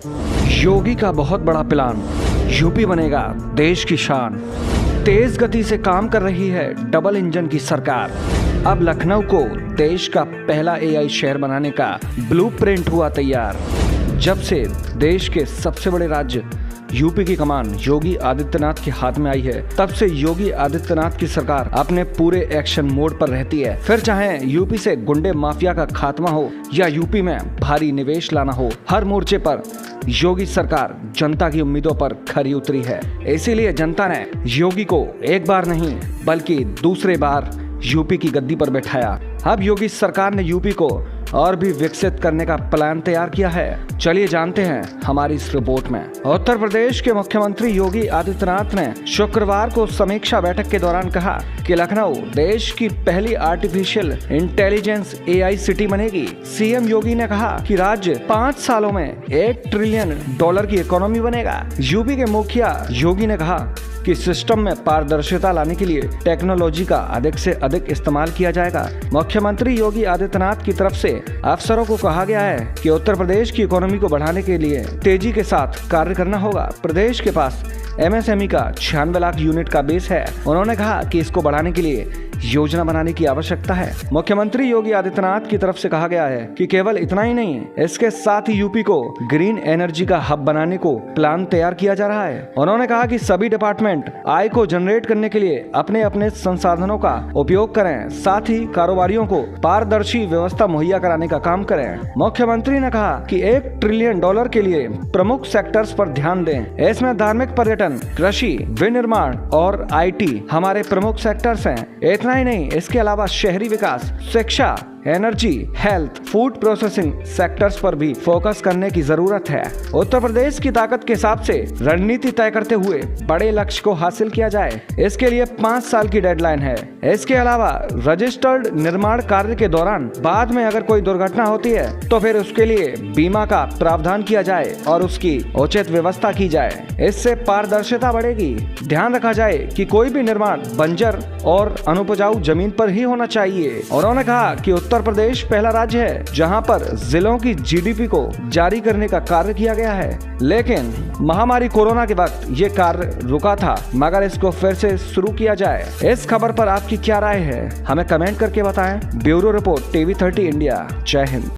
योगी का बहुत बड़ा प्लान, यूपी बनेगा देश की शान। तेज गति से काम कर रही है डबल इंजन की सरकार। अब लखनऊ को देश का पहला एआई शहर बनाने का ब्लूप्रिंट हुआ तैयार। जब से देश के सबसे बड़े राज्य यूपी की कमान योगी आदित्यनाथ के हाथ में आई है, तब से योगी आदित्यनाथ की सरकार अपने पूरे एक्शन मोड पर रहती है। फिर चाहे यूपी से गुंडे माफिया का खात्मा हो या यूपी में भारी निवेश लाना हो, हर मोर्चे पर योगी सरकार जनता की उम्मीदों पर खरी उतरी है। इसीलिए जनता ने योगी को एक बार नहीं बल्कि दूसरे बार यूपी की गद्दी पर बैठाया। अब योगी सरकार ने यूपी को और भी विकसित करने का प्लान तैयार किया है। चलिए जानते हैं हमारी इस रिपोर्ट में। उत्तर प्रदेश के मुख्यमंत्री योगी आदित्यनाथ ने शुक्रवार को समीक्षा बैठक के दौरान कहा कि लखनऊ देश की पहली आर्टिफिशियल इंटेलिजेंस एआई सिटी बनेगी। सीएम योगी ने कहा कि राज्य 5 सालों में $1 ट्रिलियन की इकोनॉमी बनेगा। यूपी के मुखिया योगी ने कहा कि सिस्टम में पारदर्शिता लाने के लिए टेक्नोलॉजी का अधिक से अधिक इस्तेमाल किया जाएगा। मुख्यमंत्री योगी आदित्यनाथ की तरफ से अफसरों को कहा गया है कि उत्तर प्रदेश की इकोनॉमी को बढ़ाने के लिए तेजी के साथ कार्य करना होगा। प्रदेश के पास एमएसएमई का 96 लाख यूनिट का बेस है। उन्होंने कहा कि इसको बढ़ाने के लिए योजना बनाने की आवश्यकता है। मुख्यमंत्री योगी आदित्यनाथ की तरफ से कहा गया है कि केवल इतना ही नहीं, इसके साथ ही यूपी को ग्रीन एनर्जी का हब बनाने को प्लान तैयार किया जा रहा है। उन्होंने कहा कि सभी डिपार्टमेंट आय को जनरेट करने के लिए अपने अपने संसाधनों का उपयोग करें, साथ ही कारोबारियों को पारदर्शी व्यवस्था मुहैया कराने का काम करें। मुख्यमंत्री ने कहा कि $1 ट्रिलियन के लिए प्रमुख सेक्टर्स पर ध्यान दें। इसमें धार्मिक, पर्यटन, कृषि, विनिर्माण और IT हमारे प्रमुख सेक्टर्स हैं। इतना ही नहीं, इसके अलावा शहरी विकास, शिक्षा, energy, health, food processing sectors पर भी फोकस करने की जरूरत है। उत्तर प्रदेश की ताकत के हिसाब से रणनीति तय करते हुए बड़े लक्ष्य को हासिल किया जाए। इसके लिए 5 साल की डेडलाइन है। इसके अलावा रजिस्टर्ड निर्माण कार्य के दौरान बाद में अगर कोई दुर्घटना होती है तो फिर उसके लिए बीमा का प्रावधान किया जाए और उसकी उचित व्यवस्था की जाए। इससे पारदर्शिता बढ़ेगी। ध्यान रखा जाए कि कोई भी निर्माण बंजर और अनुपजाऊ जमीन पर ही होना चाहिए। उन्होंने कहा कि उत्तर प्रदेश पहला राज्य है जहां पर जिलों की जीडीपी को जारी करने का कार्य किया गया है, लेकिन महामारी कोरोना के वक्त ये कार्य रुका था, मगर इसको फिर से शुरू किया जाए। इस खबर पर आपकी क्या राय है, हमें कमेंट करके बताएं। Bureau report TV30 India. जय हिंद।